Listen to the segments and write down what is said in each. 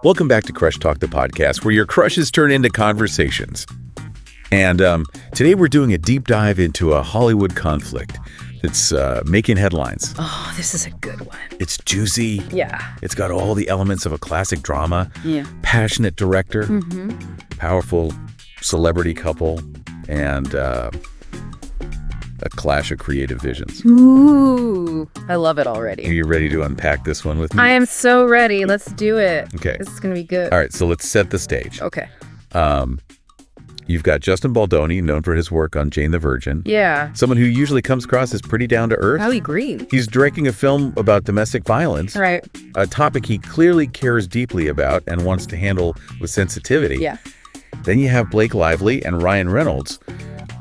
Welcome back to Crush Talk, the podcast, where your crushes turn into conversations. And today we're doing a deep dive into a Hollywood conflict that's making headlines. Oh, this is a good one. It's juicy. Yeah. It's got all the elements of a classic drama. Yeah. Passionate director. Powerful celebrity couple. And a clash of creative visions. Ooh, I love it already. Are you ready to unpack this one with me? I am so ready. Let's do it. Okay. This is going to be good. All right, so let's set the stage. Okay. You've got Justin Baldoni, known for his work on Jane the Virgin. Yeah. Someone who usually comes across as pretty down to earth. I agree. He's directing a film about domestic violence. Right. A topic he clearly cares deeply about and wants to handle with sensitivity. Yeah. Then you have Blake Lively and Ryan Reynolds,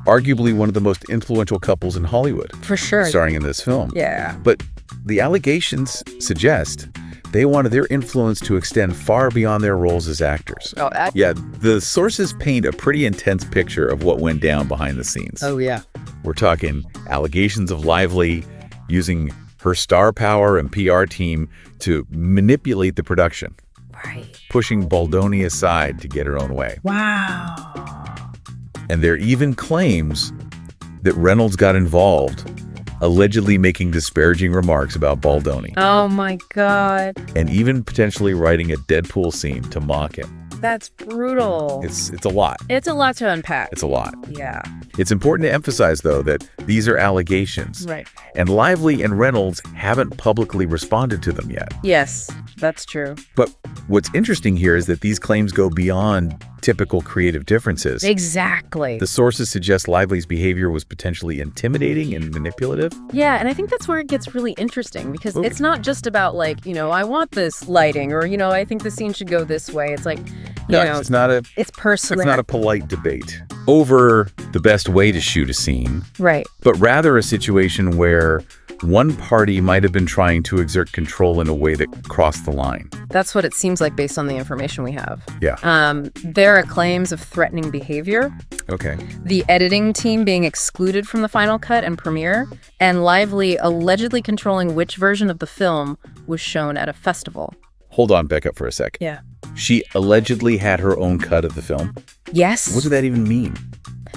arguably one of the most influential couples in Hollywood. For sure. Starring in this film. Yeah. But the allegations suggest they wanted their influence to extend far beyond their roles as actors. Oh, Yeah, the sources paint a pretty intense picture of what went down behind the scenes. Oh, yeah. We're talking allegations of Lively using her star power and PR team to manipulate the production, Right. pushing Baldoni aside to get her own way. Wow. And there are even claims that Reynolds got involved, allegedly making disparaging remarks about Baldoni, Oh, my God. and even potentially writing a Deadpool scene to mock him. That's brutal. It's a lot. It's a lot to unpack. It's a lot. Yeah. It's important to emphasize, though, that these are allegations. Right. And Lively and Reynolds haven't publicly responded to them yet. Yes, that's true. But what's interesting here is that these claims go beyond typical creative differences. Exactly. The sources suggest Lively's behavior was potentially intimidating and manipulative. Yeah, and I think that's where it gets really interesting because Ooh. it's not just about like, I want this lighting or, I think the scene should go this way. It's like, It's not it's personal. It's not a polite debate over the best way to shoot a scene, Right. but rather a situation where one party might have been trying to exert control in a way that crossed the line. That's what it seems like based on the information we have. Yeah. There are claims of threatening behavior, Okay. the editing team being excluded from the final cut and premiere, and Lively allegedly controlling which version of the film was shown at a festival. Hold on, back up for a sec. Yeah. She allegedly had her own cut of the film. Yes. What does that even mean?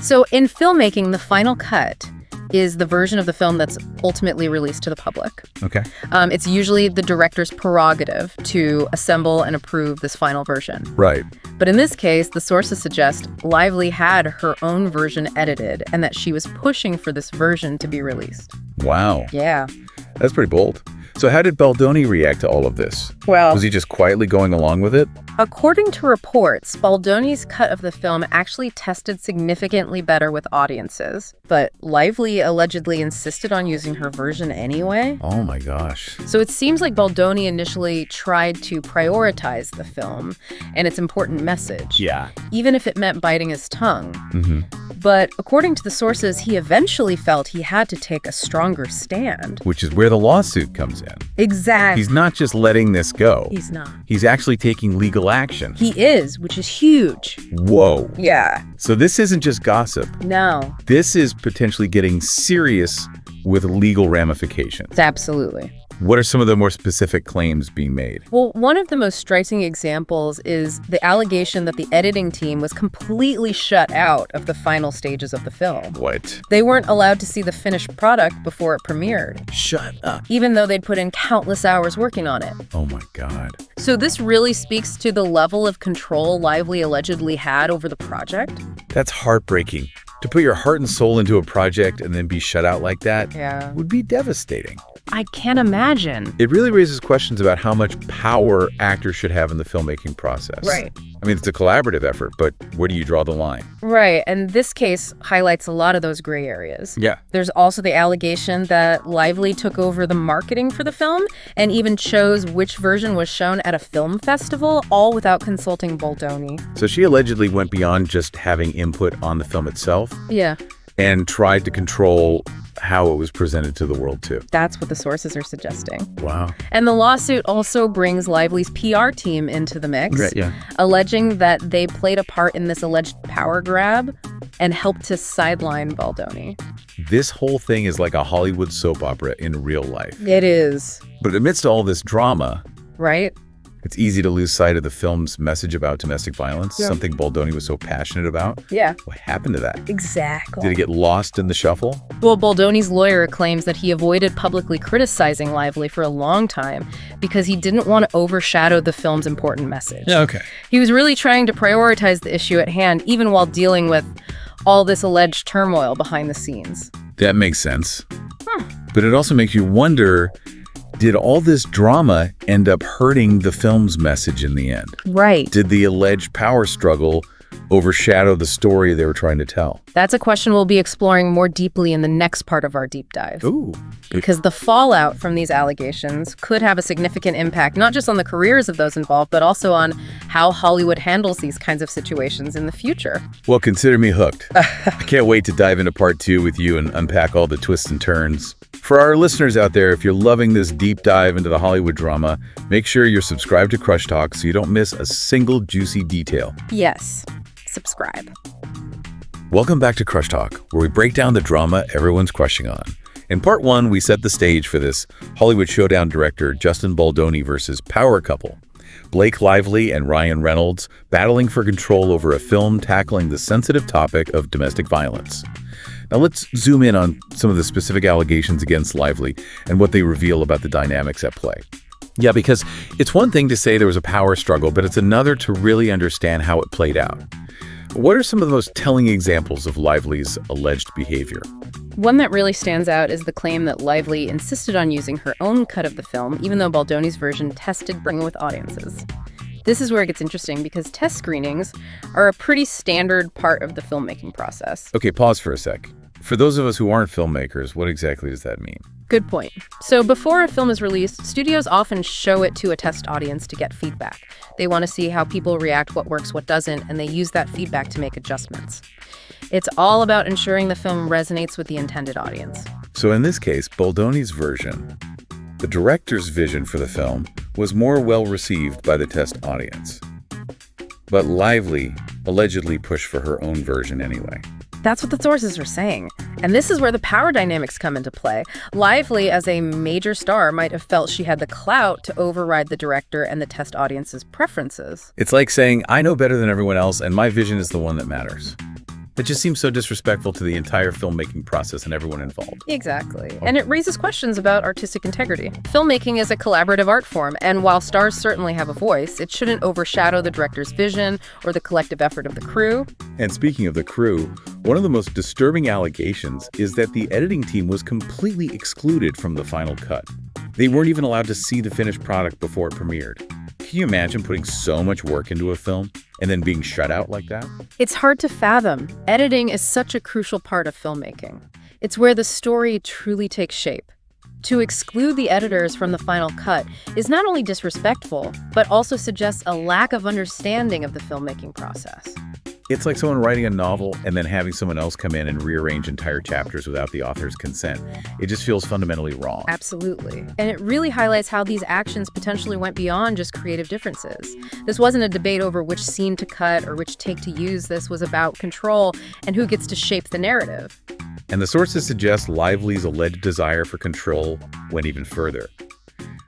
So in filmmaking, the final cut is the version of the film that's ultimately released to the public. Okay. It's usually the director's prerogative to assemble and approve this final version. Right. But in this case, the sources suggest Lively had her own version edited and that she was pushing for this version to be released. Wow. Yeah. That's pretty bold. So how did Baldoni react to all of this? Well, Was he just quietly going along with it? according to reports, Baldoni's cut of the film actually tested significantly better with audiences, but Lively allegedly insisted on using her version anyway. Oh my gosh. So it seems like Baldoni initially tried to prioritize the film and its important message, Yeah. even if it meant biting his tongue. Mm-hmm. But according to the sources, he eventually felt he had to take a stronger stand. Which is where the lawsuit comes in. Exactly. He's not just letting this go. He's not. He's actually taking legal action. He is, which is huge. Whoa. Yeah. So this isn't just gossip. No. This is potentially getting serious with legal ramifications. Absolutely. What are some of the more specific claims being made? Well, one of the most striking examples is the allegation that the editing team was completely shut out of the final stages of the film. What? They weren't allowed to see the finished product before it premiered, Shut up. even though they'd put in countless hours working on it. Oh my God. So this really speaks to the level of control Lively allegedly had over the project. That's heartbreaking. To put your heart and soul into a project and then be shut out like that Yeah. would be devastating. I can't imagine. It really raises questions about how much power actors should have in the filmmaking process. Right. I mean, it's a collaborative effort, but where do you draw the line? Right, and this case highlights a lot of those gray areas. Yeah. There's also the allegation that Lively took over the marketing for the film and even chose which version was shown at a film festival, all without consulting Baldoni. So she allegedly went beyond just having input on the film itself Yeah, and tried to control how it was presented to the world, too. that's what the sources are suggesting. Wow. And the lawsuit also brings Lively's PR team into the mix, Right, yeah. alleging that they played a part in this alleged power grab and helped to sideline Baldoni. This whole thing is like a Hollywood soap opera in real life. It is, But amidst all this drama, right? It's easy to lose sight of the film's message about domestic violence, something Baldoni was so passionate about. Yeah. What happened to that? Exactly. Did it get lost in the shuffle? Well, Baldoni's lawyer claims that he avoided publicly criticizing Lively for a long time because he didn't want to overshadow the film's important message. Yeah, okay. He was really trying to prioritize the issue at hand, even while dealing with all this alleged turmoil behind the scenes. That makes sense. But it also makes you wonder, did all this drama end up hurting the film's message in the end? Right. Did the alleged power struggle overshadow the story they were trying to tell? That's a question we'll be exploring more deeply in the next part of our deep dive. Ooh. Because the fallout from these allegations could have a significant impact, not just on the careers of those involved, but also on how Hollywood handles these kinds of situations in the future. Well, consider me hooked. I can't wait to dive into part 2 with you and unpack all the twists and turns. For our listeners out there, if you're loving this deep dive into the Hollywood drama, make sure you're subscribed to Crush Talk so you don't miss a single juicy detail. Yes, subscribe. Welcome back to Crush Talk, where we break down the drama everyone's crushing on. In part 1, we set the stage for this Hollywood Showdown director Justin Baldoni versus power couple, Blake Lively and Ryan Reynolds, battling for control over a film tackling the sensitive topic of domestic violence. Now let's zoom in on some of the specific allegations against Lively and what they reveal about the dynamics at play. Yeah, because it's one thing to say there was a power struggle, but it's another to really understand how it played out. What are some of the most telling examples of Lively's alleged behavior? One that really stands out is the claim that Lively insisted on using her own cut of the film, even though Baldoni's version tested bringing with audiences. This is where it gets interesting because test screenings are a pretty standard part of the filmmaking process. Okay, pause for a sec. For those of us who aren't filmmakers, what exactly does that mean? Good point. So before a film is released, studios often show it to a test audience to get feedback. They want to see how people react, what works, what doesn't, and they use that feedback to make adjustments. It's all about ensuring the film resonates with the intended audience. So in this case, Baldoni's version, the director's vision for the film, was more well received by the test audience. But Lively allegedly pushed for her own version anyway. That's what the sources are saying. And this is where the power dynamics come into play. Lively, as a major star, might have felt she had the clout to override the director and the test audience's preferences. It's like saying, I know better than everyone else, and my vision is the one that matters. It just seems so disrespectful to the entire filmmaking process and everyone involved. Exactly. And it raises questions about artistic integrity. Filmmaking is a collaborative art form, and while stars certainly have a voice, it shouldn't overshadow the director's vision or the collective effort of the crew. And speaking of the crew, one of the most disturbing allegations is that the editing team was completely excluded from the final cut. They weren't even allowed to see the finished product before it premiered. Can you imagine putting so much work into a film and then being shut out like that? It's hard to fathom. Editing is such a crucial part of filmmaking. It's where the story truly takes shape. To exclude the editors from the final cut is not only disrespectful, but also suggests a lack of understanding of the filmmaking process. It's like someone writing a novel and then having someone else come in and rearrange entire chapters without the author's consent. It just feels fundamentally wrong. Absolutely. And it really highlights how these actions potentially went beyond just creative differences. This wasn't a debate over which scene to cut or which take to use. This was about control and who gets to shape the narrative. And the sources suggest Lively's alleged desire for control went even further.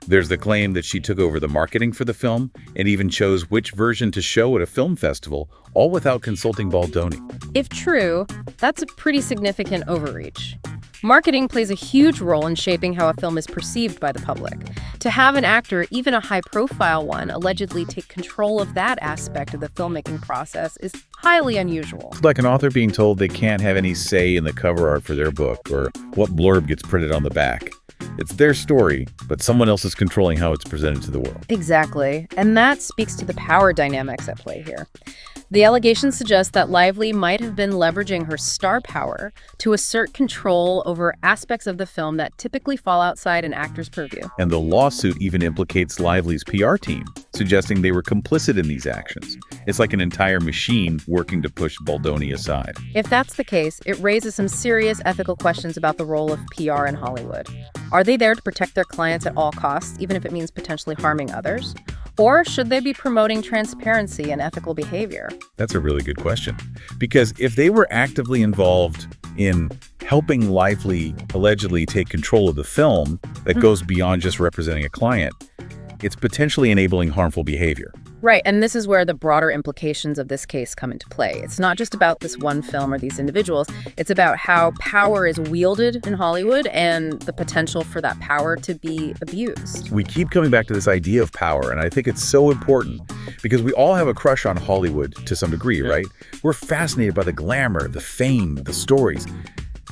There's the claim that she took over the marketing for the film and even chose which version to show at a film festival, all without consulting Baldoni. If true, that's a pretty significant overreach. Marketing plays a huge role in shaping how a film is perceived by the public. To have an actor, even a high-profile one, allegedly take control of that aspect of the filmmaking process is highly unusual. It's like an author being told they can't have any say in the cover art for their book or what blurb gets printed on the back. It's their story, but someone else is controlling how it's presented to the world. Exactly. And that speaks to the power dynamics at play here. The allegations suggest that Lively might have been leveraging her star power to assert control over aspects of the film that typically fall outside an actor's purview. And the lawsuit even implicates Lively's PR team, suggesting they were complicit in these actions. It's like an entire machine working to push Baldoni aside. If that's the case, it raises some serious ethical questions about the role of PR in Hollywood. Are they there to protect their clients at all costs, even if it means potentially harming others? Or should they be promoting transparency and ethical behavior? That's a really good question. Because if they were actively involved in helping Lively allegedly take control of the film that goes beyond just representing a client, it's potentially enabling harmful behavior. Right, and this is where the broader implications of this case come into play. It's not just about this one film or these individuals. It's about how power is wielded in Hollywood and the potential for that power to be abused. We keep coming back to this idea of power, and I think it's so important because we all have a crush on Hollywood to some degree, right? We're fascinated by the glamour, the fame, the stories.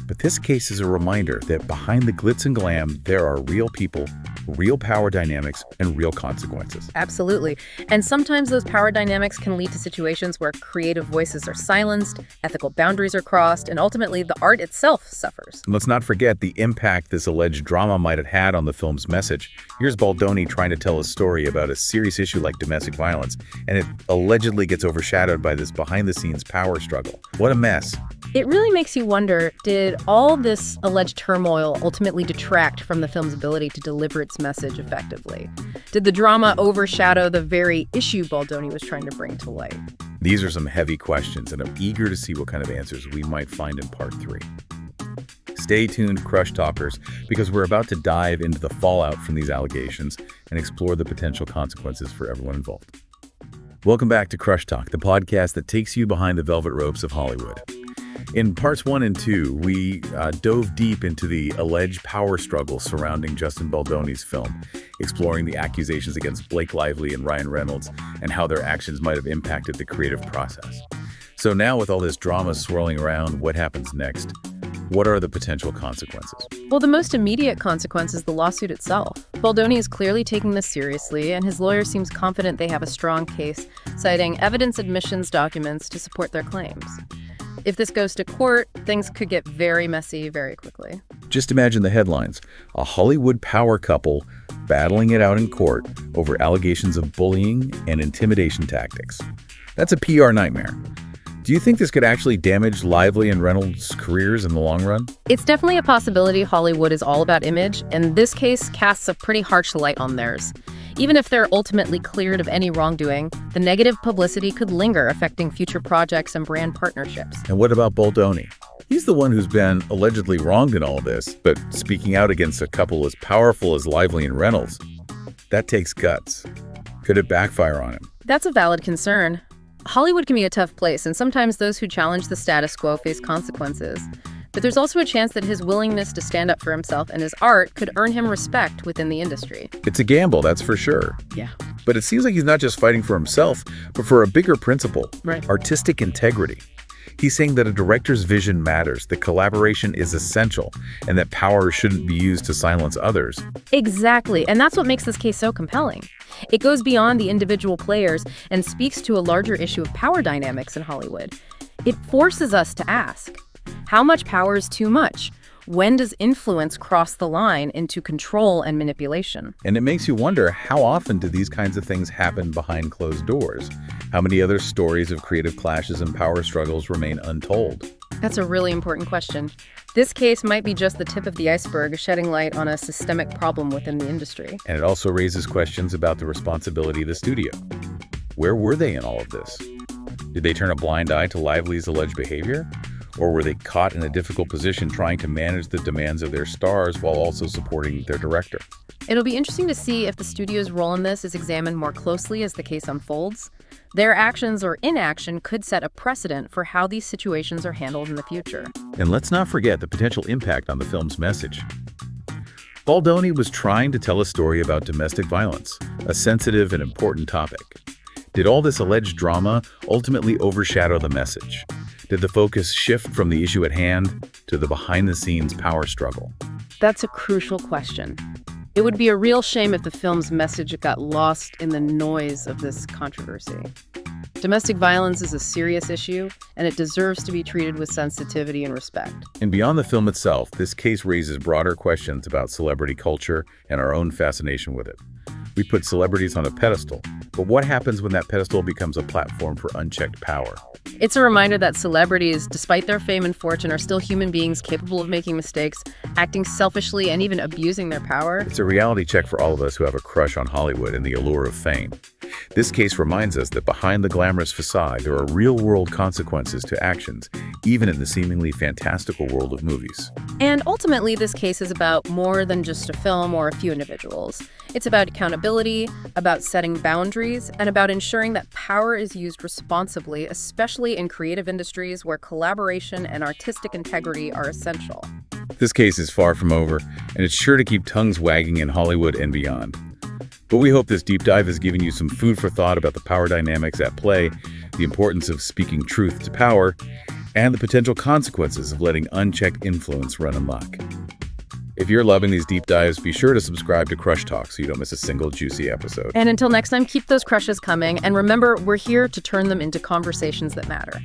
But this case is a reminder that behind the glitz and glam, there are real people, real power dynamics, and real consequences. Absolutely. And sometimes those power dynamics can lead to situations where creative voices are silenced, ethical boundaries are crossed, and ultimately the art itself suffers. And let's not forget the impact this alleged drama might have had on the film's message. Here's Baldoni trying to tell a story about a serious issue like domestic violence, and it allegedly gets overshadowed by this behind-the-scenes power struggle. What a mess. It really makes you wonder, did all this alleged turmoil ultimately detract from the film's ability to deliver its message effectively? Did the drama overshadow the very issue Baldoni was trying to bring to light? These are some heavy questions, and I'm eager to see what kind of answers we might find in part 3. Stay tuned, Crush Talkers, because we're about to dive into the fallout from these allegations and explore the potential consequences for everyone involved. Welcome back to Crush Talk, the podcast that takes you behind the velvet ropes of Hollywood. In parts 1 and 2, we dove deep into the alleged power struggle surrounding Justin Baldoni's film, exploring the accusations against Blake Lively and Ryan Reynolds and how their actions might have impacted the creative process. So now with all this drama swirling around, what happens next? What are the potential consequences? Well, the most immediate consequence is the lawsuit itself. Baldoni is clearly taking this seriously, and his lawyer seems confident they have a strong case, citing evidence admissions documents to support their claims. If this goes to court, things could get very messy very quickly. Just imagine the headlines. A Hollywood power couple battling it out in court over allegations of bullying and intimidation tactics. That's a PR nightmare. Do you think this could actually damage Lively and Reynolds' careers in the long run? It's definitely a possibility. Hollywood is all about image, and this case casts a pretty harsh light on theirs. Even if they're ultimately cleared of any wrongdoing, the negative publicity could linger, affecting future projects and brand partnerships. And what about Baldoni? He's the one who's been allegedly wronged in all this, but speaking out against a couple as powerful as Lively and Reynolds, that takes guts. Could it backfire on him? That's a valid concern. Hollywood can be a tough place, and sometimes those who challenge the status quo face consequences. But there's also a chance that his willingness to stand up for himself and his art could earn him respect within the industry. It's a gamble, that's for sure. Yeah. But it seems like he's not just fighting for himself, but for a bigger principle, Right. Artistic integrity. He's saying that a director's vision matters, that collaboration is essential, and that power shouldn't be used to silence others. Exactly, and that's what makes this case so compelling. It goes beyond the individual players and speaks to a larger issue of power dynamics in Hollywood. It forces us to ask, how much power is too much? When does influence cross the line into control and manipulation? And it makes you wonder, how often do these kinds of things happen behind closed doors? How many other stories of creative clashes and power struggles remain untold? That's a really important question. This case might be just the tip of the iceberg, shedding light on a systemic problem within the industry. And it also raises questions about the responsibility of the studio. Where were they in all of this? Did they turn a blind eye to Lively's alleged behavior? Or were they caught in a difficult position trying to manage the demands of their stars while also supporting their director? It'll be interesting to see if the studio's role in this is examined more closely as the case unfolds. Their actions or inaction could set a precedent for how these situations are handled in the future. And let's not forget the potential impact on the film's message. Baldoni was trying to tell a story about domestic violence, a sensitive and important topic. Did all this alleged drama ultimately overshadow the message? Did the focus shift from the issue at hand to the behind-the-scenes power struggle? That's a crucial question. It would be a real shame if the film's message got lost in the noise of this controversy. Domestic violence is a serious issue, and it deserves to be treated with sensitivity and respect. And beyond the film itself, this case raises broader questions about celebrity culture and our own fascination with it. We put celebrities on a pedestal, but what happens when that pedestal becomes a platform for unchecked power? It's a reminder that celebrities, despite their fame and fortune, are still human beings capable of making mistakes, acting selfishly, and even abusing their power. It's a reality check for all of us who have a crush on Hollywood and the allure of fame. This case reminds us that behind the glamorous facade, there are real-world consequences to actions, even in the seemingly fantastical world of movies. And ultimately, this case is about more than just a film or a few individuals. It's about accountability, about setting boundaries, and about ensuring that power is used responsibly, especially in creative industries where collaboration and artistic integrity are essential. This case is far from over, and it's sure to keep tongues wagging in Hollywood and beyond. But we hope this deep dive has given you some food for thought about the power dynamics at play, the importance of speaking truth to power, and the potential consequences of letting unchecked influence run amok. If you're loving these deep dives, be sure to subscribe to Crush Talk so you don't miss a single juicy episode. And until next time, keep those crushes coming, and remember, we're here to turn them into conversations that matter.